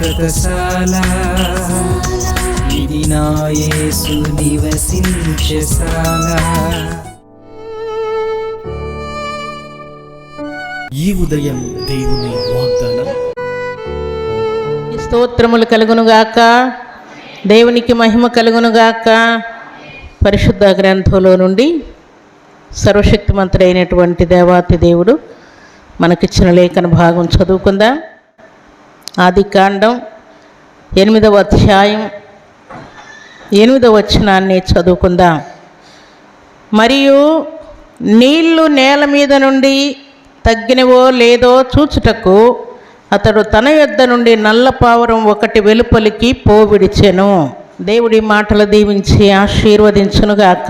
శాశ్వతశాల ఇది నా యేసు నివసించశాల. ఈ ఉదయం దేవుని వాగ్దానం. స్తోత్రములు కలుగునుగాక, దేవునికి మహిమ కలుగునుగాక. పరిశుద్ధ గ్రంథంలో నుండి సర్వశక్తిమంతుడైనటువంటి దేవాతి దేవుడు మనకిచ్చిన లేఖన భాగం చదువుకుందాం. ఆదికాండం 8వ అధ్యాయం 8వ వచనాన్ని చదువుకుందాం. మరియు నీళ్లు నేల మీద నుండి తగ్గినవో లేదో చూచుటకు అతడు తన యొద్ద నుండి నల్ల పావురం ఒకటి వెలుపలికి పోవిడిచెను. దేవుడి మాటలు దీవించి ఆశీర్వదించునుగాక.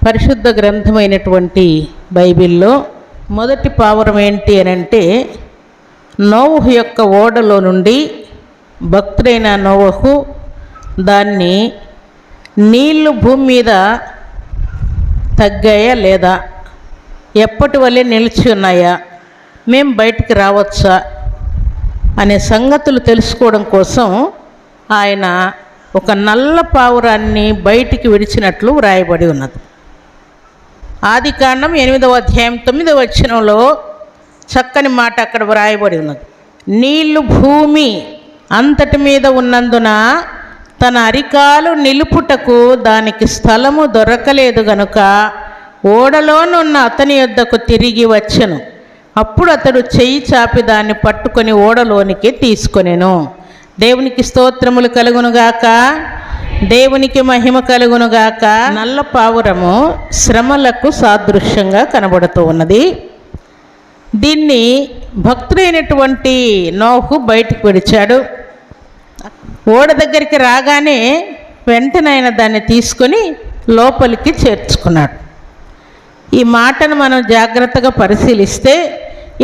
పరిశుద్ధ గ్రంథమైనటువంటి బైబిల్లో మొదటి పావురం ఏంటి అని అంటే, నోవహు యొక్క ఓడలో నుండి భక్తుడైన నోవహు దాన్ని నీళ్లు భూమి మీద తగ్గాయా లేదా, ఎప్పటి వల్లే నిలిచి ఉన్నాయా, మేము బయటికి రావచ్చా అనే సంగతులు తెలుసుకోవడం కోసం ఆయన ఒక నల్ల పావురాన్ని బయటికి విడిచినట్లు వ్రాయబడి ఉన్నది. ఆదికాండం 8వ అధ్యాయం 9వ వచనంలో చక్కని మాట అక్కడ వ్రాయబడి ఉన్నది. నీళ్లు భూమి అంతటి మీద ఉన్నందున తన అరికాలు నిలుపుటకు దానికి స్థలము దొరకలేదు గనుక ఓడలోనున్న అతని యొద్దకు తిరిగి వచ్చెను. అప్పుడు అతడు చెయ్యి చాపి దాన్ని పట్టుకొని ఓడలోనికి తీసుకొనెను. దేవునికి స్తోత్రములు కలుగునుగాక, దేవునికి మహిమ కలుగునుగాక. నల్ల పావురము శ్రమలకు సాదృశ్యంగా కనబడుతూ ఉన్నది. దీన్ని భక్తుడైనటువంటి నోహు బయటికి విడిచాడు. ఓడ దగ్గరికి రాగానే వెంటనే ఆయన దాన్ని తీసుకొని లోపలికి చేర్చుకున్నాడు. ఈ మాటను మనం జాగ్రత్తగా పరిశీలిస్తే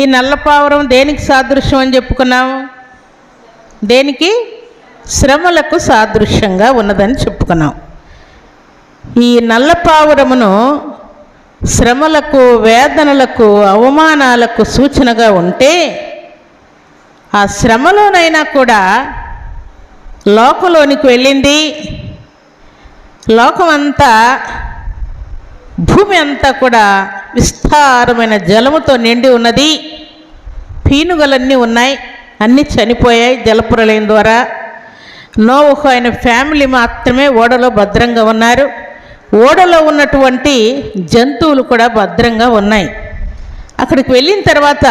ఈ నల్ల పావురం దేనికి సాదృశ్యం అని చెప్పుకున్నాం? దేనికి? శ్రమలకు సాదృశ్యంగా ఉన్నదని చెప్పుకున్నాం. ఈ నల్ల పావురమును శ్రమలకు, వేదనలకు, అవమానాలకు సూచనగా ఉంటే, ఆ శ్రమలోనైనా కూడా లోకంలోనికి వెళ్ళింది. లోకమంతా, భూమి అంతా కూడా విస్తారమైన జలముతో నిండి ఉన్నది. పీనుగలన్నీ ఉన్నాయి, అన్నీ చనిపోయాయి జలప్రలయం ద్వారా. నోవహు ఆయన ఫ్యామిలీ మాత్రమే ఓడలో భద్రంగా ఉన్నారు. ఓడలో ఉన్నటువంటి జంతువులు కూడా భద్రంగా ఉన్నాయి. అక్కడికి వెళ్ళిన తర్వాత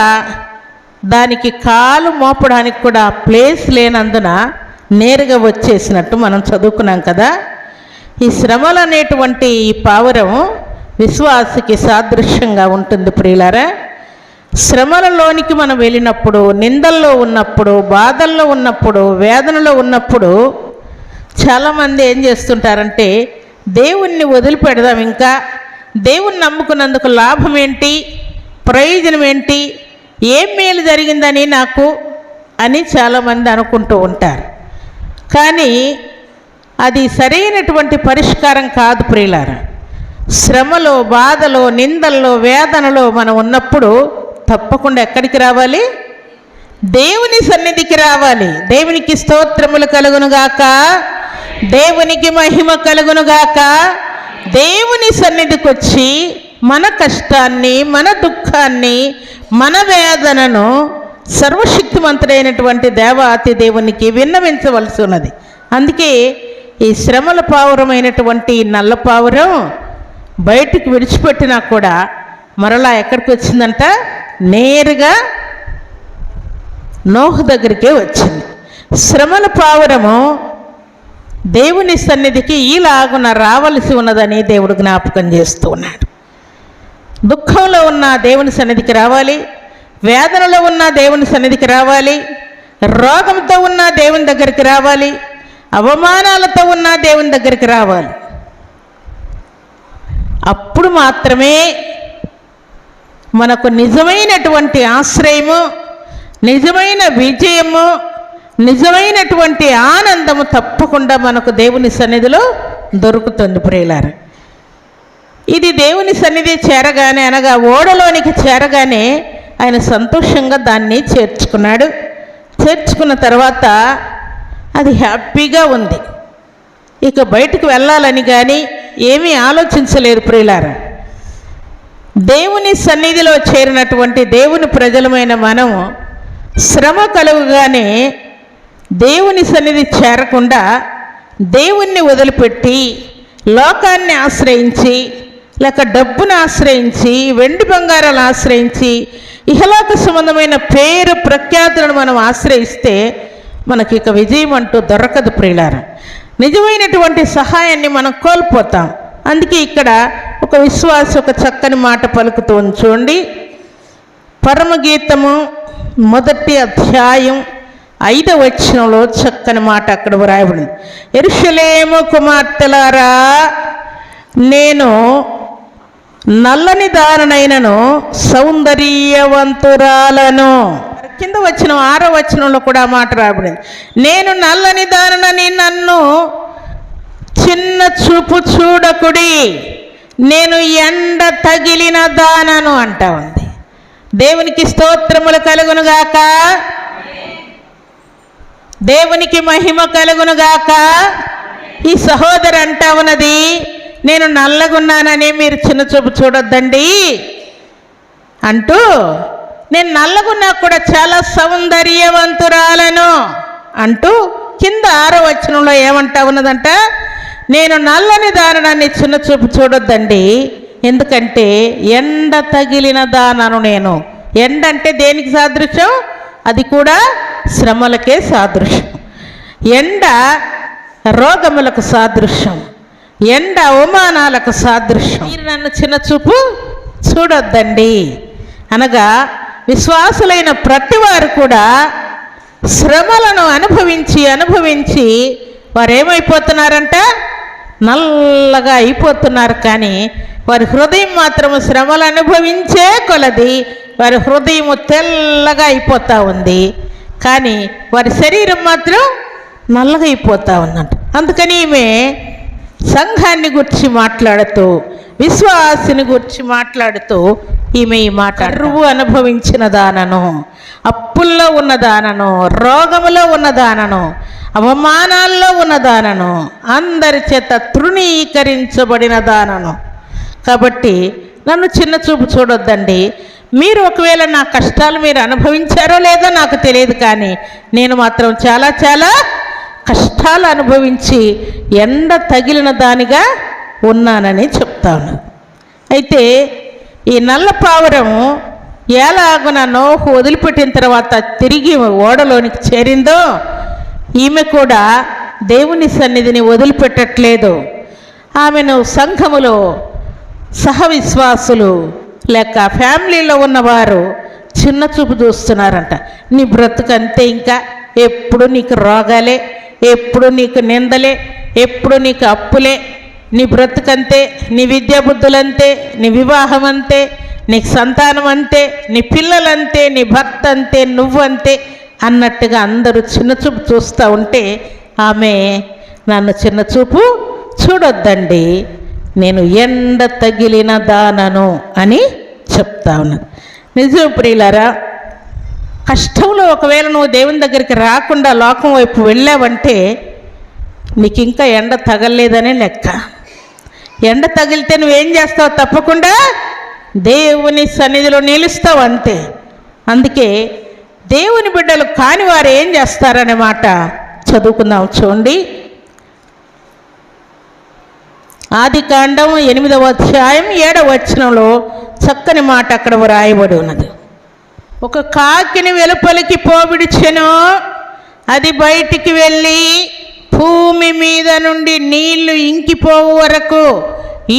దానికి కాలు మోపడానికి కూడా ప్లేస్ లేనందున నేరుగా వచ్చేసినట్టు మనం చదువుకున్నాం కదా. ఈ శ్రమలు అనేటువంటి ఈ పావురం విశ్వాసికి సాదృశ్యంగా ఉంటుంది. ప్రియులారా, శ్రమలలోనికి మనం వెళ్ళినప్పుడు, నిందల్లో ఉన్నప్పుడు, బాధల్లో ఉన్నప్పుడు, వేదనలో ఉన్నప్పుడు చాలామంది ఏం చేస్తుంటారంటే, దేవుణ్ణి వదిలిపెడదాం, ఇంకా దేవుణ్ణి నమ్ముకున్నందుకు లాభం ఏంటి, ప్రయోజనం ఏంటి, ఏం మేలు జరిగిందని నాకు అని చాలామంది అనుకుంటూ ఉంటారు. కానీ అది సరైనటువంటి పరిష్కారం కాదు ప్రియులారా. శ్రమలో, బాధలో, నిందల్లో, వేదనలో మనం ఉన్నప్పుడు తప్పకుండా ఎక్కడికి రావాలి? దేవుని సన్నిధికి రావాలి. దేవునికి స్తోత్రములు కలుగునుగాక, దేవునికి మహిమ కలుగునుగాక. దేవుని సన్నిధికి వచ్చి మన కష్టాన్ని, మన దుఃఖాన్ని, మన వేదనను సర్వశక్తిమంతుడైనటువంటి దేవాతి దేవునికి విన్నవించవలసి ఉన్నది. అందుకే ఈ శ్రమల పావురమైనటువంటి నల్ల పావురం బయటికి విడిచిపెట్టినా కూడా మరలా ఎక్కడికి వచ్చిందంట? నేరుగా నోహు దగ్గరికే వచ్చింది. శ్రమల పావురము దేవుని సన్నిధికి ఈలాగున రావలసి ఉన్నదని దేవుడు జ్ఞాపకం చేస్తూ ఉన్నాడు. దుఃఖంలో ఉన్న దేవుని సన్నిధికి రావాలి, వేదనలో ఉన్న దేవుని సన్నిధికి రావాలి, రోగంతో ఉన్న దేవుని దగ్గరికి రావాలి, అవమానాలతో ఉన్న దేవుని దగ్గరికి రావాలి. అప్పుడు మాత్రమే మనకు నిజమైనటువంటి ఆశ్రయము, నిజమైన విజయము, నిజమైనటువంటి ఆనందము తప్పకుండా మనకు దేవుని సన్నిధిలో దొరుకుతుంది ప్రియులారా. ఇది దేవుని సన్నిధి చేరగానే, అనగా ఓడలోనికి చేరగానే ఆయన సంతోషంగా దాన్ని చేర్చుకున్నాడు. చేర్చుకున్న తర్వాత అది హ్యాపీగా ఉంది. ఇక బయటకు వెళ్ళాలని కానీ ఏమీ ఆలోచించలేదు ప్రియులారా. దేవుని సన్నిధిలో చేరినటువంటి దేవుని ప్రజలమైన మనం శ్రమ కలుగుగానే దేవుని సన్నిధి చేరకుండా దేవుణ్ణి వదిలిపెట్టి లోకాన్ని ఆశ్రయించి లేక డబ్బును ఆశ్రయించి వెండి బంగారాలు ఆశ్రయించి ఇహలోక సంబంధమైన పేరు ప్రఖ్యాతులను మనం ఆశ్రయిస్తే మనకి ఇక విజయం అంటూ దొరకదు ప్రియులారా. నిజమైనటువంటి సహాయాన్ని మనం కోల్పోతాం. అందుకే ఇక్కడ ఒక విశ్వాసి ఒక చక్కని మాట పలుకుతూ చూడండి. పరమగీతము 1వ అధ్యాయం 5వ వచనంలో చక్కని మాట అక్కడ వ్రాయబడింది. యెరూషలేము కుమార్తెలారా, నేను నల్లని దాననైనను సౌందర్యవంతురాలను. కింద వచ్చిన 6వ వచనంలో కూడా మాట రాయబడింది. నేను నల్లని దాననని నన్ను చిన్న చూపు చూడకుడి, నేను ఎండ తగిలిన దానను అంటా ఉంది. దేవునికి స్తోత్రములు కలుగునుగాక, దేవునికి మహిమ కలుగునుగాక. ఈ సహోదరు అంటా ఉన్నది, నేను నల్లగున్నానని మీరు చిన్న చూపు చూడొద్దండి అంటూ, నేను నల్లగున్నా కూడా చాలా సౌందర్యవంతురాలను అంటూ కింద 6వ వచనంలో ఏమంటా ఉన్నదంట, నేను నల్లని దానని చిన్న చూపు చూడొద్దండి, ఎందుకంటే ఎండ తగిలిన దానను నేను. ఎండ అంటే దేనికి సాదృశ్యం? అది కూడా శ్రమలకే సాదృశ్యం. ఎండ రోగములకు సాదృశ్యం, ఎండ అవమానాలకు సాదృశ్యం. మీరు నన్ను చిన్న చూపు చూడొద్దండి అనగా విశ్వాసులైన ప్రతి వారు కూడా శ్రమలను అనుభవించి వారు ఏమైపోతున్నారంట? నల్లగా అయిపోతున్నారు. కానీ వారి హృదయం మాత్రము శ్రమలు అనుభవించే కొలది వారి హృదయం తెల్లగా అయిపోతూ ఉంది. కానీ వారి శరీరం మాత్రం నల్లగా అయిపోతూ ఉందంట. అందుకని ఈమె సంఘాన్ని గురించి మాట్లాడుతూ, విశ్వాసిని గురించి మాట్లాడుతూ ఈమె ఈ మాట, కరువు అనుభవించిన దానను, అప్పుల్లో ఉన్న దానను, రోగములో ఉన్న దానను, అవమానాల్లో ఉన్న దానను, అందరి చేత తృణీకరించబడిన దానను. కాబట్టి నన్ను చిన్న చూపు చూడొద్దండి. మీరు ఒకవేళ నా కష్టాలు మీరు అనుభవించారో లేదో నాకు తెలియదు, కానీ నేను మాత్రం చాలా చాలా కష్టాలు అనుభవించి ఎండ తగిలిన దానిగా ఉన్నానని చెప్తాను. అయితే ఈ నల్ల పావురం ఎలాగున నోహు వదిలిపెట్టిన తర్వాత తిరిగి ఓడలోనికి చేరిందో, ఈమె కూడా దేవుని సన్నిధిని వదిలిపెట్టట్లేదు. ఆమెను సంఘములో సహవిశ్వాసులు లేక ఫ్యామిలీలో ఉన్నవారు చిన్న చూపు చూస్తున్నారంట. నీ బ్రతుకంతే, ఇంకా ఎప్పుడు నీకు రోగాలే, ఎప్పుడు నీకు నిందలే, ఎప్పుడు నీకు అప్పులే, నీ బ్రతుకంతే, నీ విద్యాబుద్ధులంతే, నీ వివాహం అంతే, నీకు సంతానం అంతే, నీ పిల్లలంతే, నీ భర్త అంతే, నువ్వంతే అన్నట్టుగా అందరూ చిన్న చూపు చూస్తూ ఉంటే ఆమె నన్ను చిన్న చూపు చూడొద్దండి, నేను ఎండ తగిలిన దానను అని చెప్తా ఉన్నాను. నిజం ప్రియులారా, కష్టంలో ఒకవేళ నువ్వు దేవుని దగ్గరికి రాకుండా లోకం వైపు వెళ్ళావంటే నీకు ఇంకా ఎండ తగలలేదనే లెక్క. ఎండ తగిలితే నువ్వేం చేస్తావు? తప్పకుండా దేవుని సన్నిధిలో నిలుస్తావు, అంతే. అందుకే దేవుని బిడ్డలు కాని వారు ఏం చేస్తారనే మాట చదువుకుందాం. చూడండి, ఆదికాండం 8వ అధ్యాయం 7వ వచనంలో చక్కని మాట అక్కడ వ్రాయబడి ఉన్నది. ఒక కాకిని వెలుపలికి పోవిడిచెను, అది బయటికి వెళ్ళి భూమి మీద నుండి నీళ్లు ఇంకిపోవు వరకు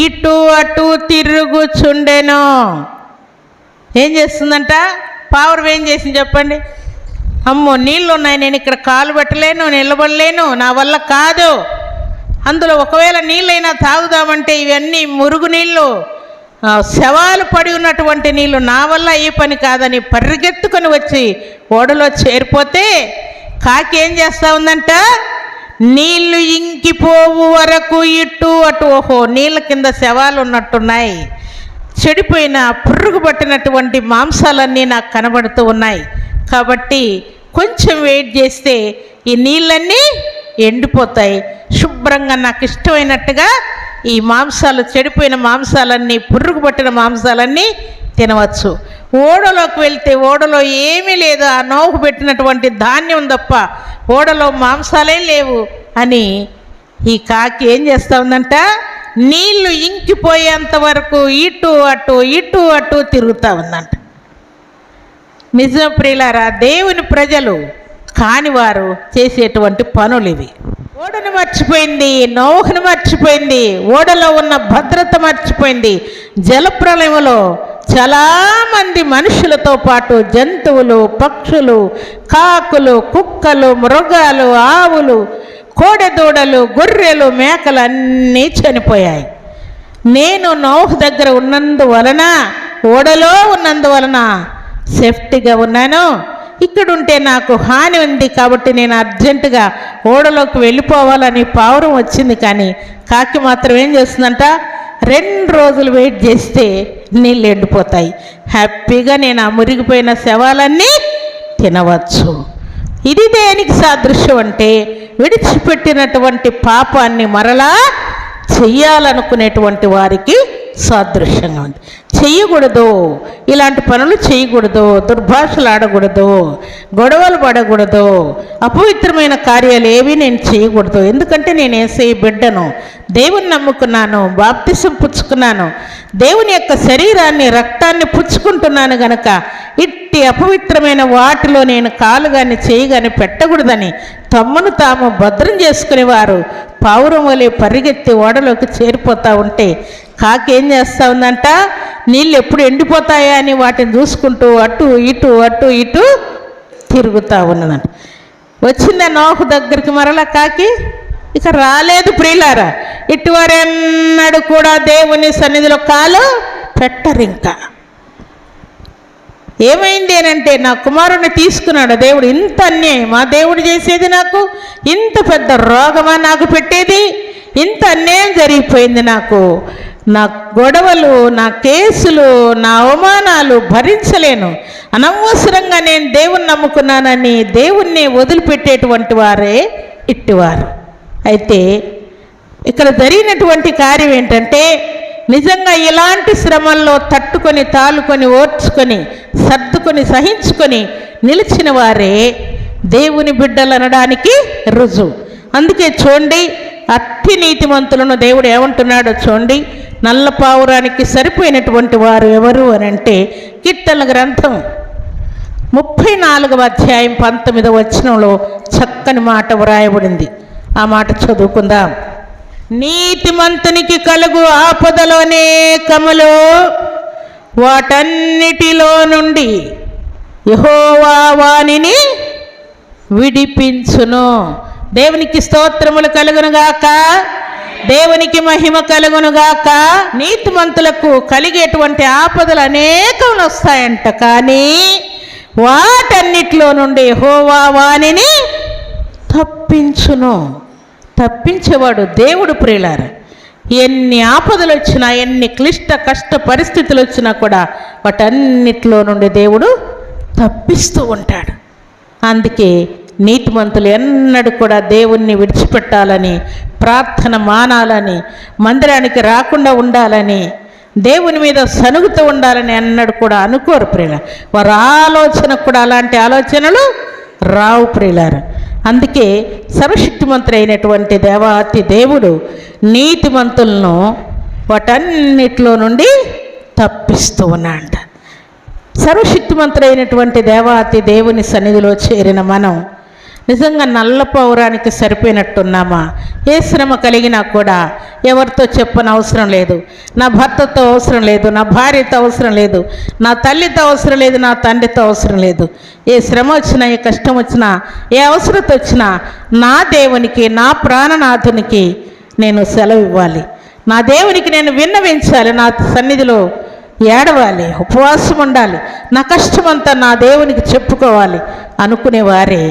ఇటు అటు తిరుగుచుండెను. ఏం చేస్తుందంట? పావురం ఏం చేసింది చెప్పండి? అమ్మో, నీళ్ళు ఉన్నాయి, నేను ఇక్కడ కాలు పెట్టలేను, నిలబడలేను, నా వల్ల కాదు. అందులో ఒకవేళ నీళ్ళైనా తాగుదామంటే ఇవన్నీ మురుగునీళ్ళు, శవాలు పడి ఉన్నటువంటి నీళ్ళు, నా వల్ల ఈ పని కాదని పరిగెత్తుకొని వచ్చి ఓడలో చేరిపోతే కాకి ఏం చేస్తూ ఉందంట? నీళ్లు ఇంకిపోవు వరకు ఇటు అటు, ఓహో నీళ్ళ కింద శవాలు ఉన్నట్టున్నాయి, చెడిపోయిన పురుగు పట్టినటువంటి మాంసాలన్నీ నాకు కనబడుతూ ఉన్నాయి, కాబట్టి కొంచెం వెయిట్ చేస్తే ఈ నీళ్ళన్నీ ఎండిపోతాయి. శుభ్రంగా నాకు ఇష్టమైనట్టుగా ఈ మాంసాలు, చెడిపోయిన మాంసాలన్నీ, పురుగు పట్టిన మాంసాలన్నీ తినవచ్చు. ఓడలోకి వెళ్తే ఓడలో ఏమీ లేదు, ఆ నోకు పెట్టినటువంటి ధాన్యం తప్ప ఓడలో మాంసాలే లేవు అని ఈ కాకి ఏం చేస్తూ ఉందంట, నీళ్లు ఇంకిపోయేంత వరకు ఇటు అటు తిరుగుతూ ఉందంట. నిజం ప్రియులారా, దేవుని ప్రజలు కానివారు చేసేటువంటి పనులు ఇవి. ఓడను మర్చిపోయింది, నోహును మర్చిపోయింది, ఓడలో ఉన్న భద్రత మర్చిపోయింది. జలప్రలయంలో చాలామంది మనుషులతో పాటు జంతువులు, పక్షులు, కాకులు, కుక్కలు, మృగాలు, ఆవులు, కోడెదూడలు, గొర్రెలు, మేకలు అన్నీ చనిపోయాయి. నేను నోహు దగ్గర ఉన్నందువలన, ఓడలో ఉన్నందువలన సేఫ్టీగా ఉన్నాను. ఇక్కడుంటే నాకు హాని ఉంది కాబట్టి నేను అర్జెంటుగా ఓడలోకి వెళ్ళిపోవాలని పావురం వచ్చింది. కానీ కాకి మాత్రం ఏం చేస్తుందంట, 2 రోజులు వెయిట్ చేస్తే నీళ్ళు ఎండిపోతాయి. హ్యాపీగా నేను ఆ మురిగిపోయిన శవాలన్నీ తినవచ్చు. ఇది దేనికి సాదృశ్యం అంటే, విడిచిపెట్టినటువంటి పాపాన్ని మరలా చెయ్యాలనుకునేటువంటి వారికి సాదృశ్యంగా ఉంది. చెయ్యకూడదు, ఇలాంటి పనులు చేయకూడదు, దుర్భాషలు ఆడకూడదు, గొడవలు పడకూడదు, అపవిత్రమైన కార్యాలు ఏవి నేను చేయకూడదు. ఎందుకంటే నేను యేసయ్య బిడ్డను, దేవుని నమ్ముకున్నాను, బాప్తిసం పుచ్చుకున్నాను, దేవుని యొక్క శరీరాన్ని, రక్తాన్ని పుచ్చుకుంటున్నాను గనక ఇట్టి అపవిత్రమైన వాటిలో నేను కాలు కానీ చేయి కానీ పెట్టకూడదని తమ్మును తాము భద్రం చేసుకునేవారు పావురం వలె పరిగెత్తి ఓడలోకి చేరిపోతూ ఉంటే కాకి ఏం చేస్తూ ఉందంట, నీళ్ళు ఎప్పుడు ఎండిపోతాయా అని వాటిని చూసుకుంటూ అటు ఇటు తిరుగుతూ ఉన్నదంట. వచ్చిందా నోహు దగ్గరికి మరలా కాకి? ఇక రాలేదు ప్రియులారా. ఇటువరెన్నడు కూడా దేవుని సన్నిధిలో కాలు పెట్టరు. ఇంకా ఏమైంది అనంటే, నా కుమారుణ్ణి తీసుకున్నాడు దేవుడు. ఇంత అన్యాయం మా దేవుడు చేసేది, నాకు ఇంత పెద్ద రోగమా నాకు పెట్టేది, ఇంత అన్యాయం జరిగిపోయింది నాకు. నా గొడవలు, నా కేసులు, నా అవమానాలు భరించలేను. అనవసరంగా నేను దేవుణ్ణి నమ్ముకున్నానని దేవుణ్ణి వదిలిపెట్టేటువంటి వారే ఇట్టివారు. అయితే ఇక్కడ జరిగినటువంటి కార్యం ఏంటంటే, నిజంగా ఇలాంటి శ్రమల్లో తట్టుకొని, తాలుకొని, ఓర్చుకొని, సర్దుకొని, సహించుకొని నిలిచిన వారే దేవుని బిడ్డలు అనడానికి రుజువు. అందుకే చూడండి, అట్టి నీతిమంతులను దేవుడు ఏమంటున్నాడో చూడండి. నల్ల పావురానికి సరిపోయినటువంటి వారు ఎవరు అని అంటే, కీర్తనల గ్రంథం 34వ అధ్యాయం 19వ వచనంలో చక్కని మాట వ్రాయబడింది. ఆ మాట చదువుకుందాం. నీతిమంతునికి కలుగు ఆపదలోనే కమలో, వాటన్నిటిలో నుండి యెహోవా వానిని విడిపించును. దేవునికి స్తోత్రములు కలుగునుగాక, దేవునికి మహిమ కలుగునుగాక. నీతిమంతులకు కలిగేటువంటి ఆపదలు అనేకములు వస్తాయంట, కానీ వాటన్నిటిలో నుండి యెహోవా వానిని తప్పించును. తప్పించేవాడు దేవుడు ప్రియులారా. ఎన్ని ఆపదలు వచ్చినా, ఎన్ని కష్ట పరిస్థితులు వచ్చినా కూడా వాటన్నిటిలో నుండి దేవుడు తప్పిస్తూ ఉంటాడు. అందుకే నీతిమంతులు ఎన్నడూ కూడా దేవుణ్ణి విడిచిపెట్టాలని, ప్రార్థన మానాలని, మందిరానికి రాకుండా ఉండాలని, దేవుని మీద సనుగుతూ ఉండాలని ఎన్నడూ కూడా అనుకోరు ప్రియుల. వారి ఆలోచనకు కూడా అలాంటి ఆలోచనలు రావు ప్రియులారు. అందుకే సర్వశక్తిమంతుడు అయినటువంటి దేవాతి దేవుడు నీతిమంతులను వాటన్నిటిలో నుండి తప్పిస్తూ ఉన్నాడు. సర్వశక్తిమంతుడైనటువంటి దేవాతి దేవుని సన్నిధిలో చేరిన మనం నిజంగా నల్ల పౌరానికి సరిపోయినట్టున్నామా? ఏ శ్రమ కలిగినా కూడా ఎవరితో చెప్పని అవసరం లేదు, నా భర్తతో అవసరం లేదు, నా భార్యతో అవసరం లేదు, నా తల్లితో అవసరం లేదు, నా తండ్రితో అవసరం లేదు. ఏ శ్రమ వచ్చినా, ఏ కష్టం వచ్చినా, ఏ అవసరత వచ్చినా నా దేవునికి, నా ప్రాణనాథునికి నేను సెలవు ఇవ్వాలి. నా దేవునికి నేను విన్నవించాలి, నా సన్నిధిలో ఏడవాలి, ఉపవాసం ఉండాలి, నా కష్టమంతా నా దేవునికి చెప్పుకోవాలి అనుకునేవారే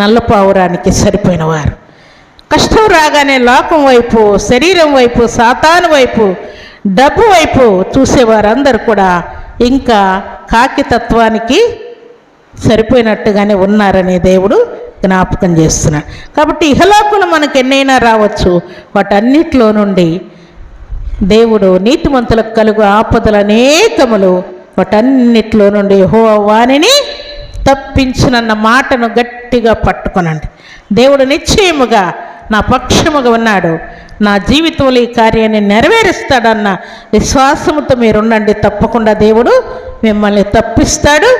నల్లపావురానికి సరిపోయినవారు. కష్టం రాగానే లోకం వైపు, శరీరం వైపు, సాతాను వైపు, డబ్బు వైపు చూసేవారందరూ కూడా ఇంకా కాకితత్వానికి సరిపోయినట్టుగానే ఉన్నారని దేవుడు జ్ఞాపకం చేస్తున్నాడు. కాబట్టి ఇహలోకంలో మనకు ఎన్నైనా రావచ్చు, వాటన్నిటిలో నుండి దేవుడు నీతిమంతులకు కలుగు ఆపదలు అనేకములు, వాటన్నిటిలో నుండి యెహోవా వానిని తప్పించునన్న మాటను గట్టిగా పట్టుకొనండి. దేవుడు నిశ్చయముగా నా పక్షముగా ఉన్నాడు, నా జీవితంలో ఈ కార్యాన్ని నెరవేరుస్తాడన్న విశ్వాసముతో మీరుండండి. తప్పకుండా దేవుడు మిమ్మల్ని తప్పిస్తాడు,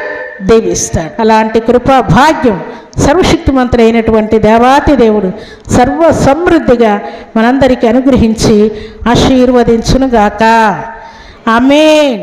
దీవిస్తాడు. అలాంటి కృపా భాగ్యం సర్వశక్తిమంతుడైనటువంటి దేవాతి దేవుడు సర్వ సమృద్ధిగా మనందరికీ అనుగ్రహించి ఆశీర్వదించునుగాక. ఆమేన్.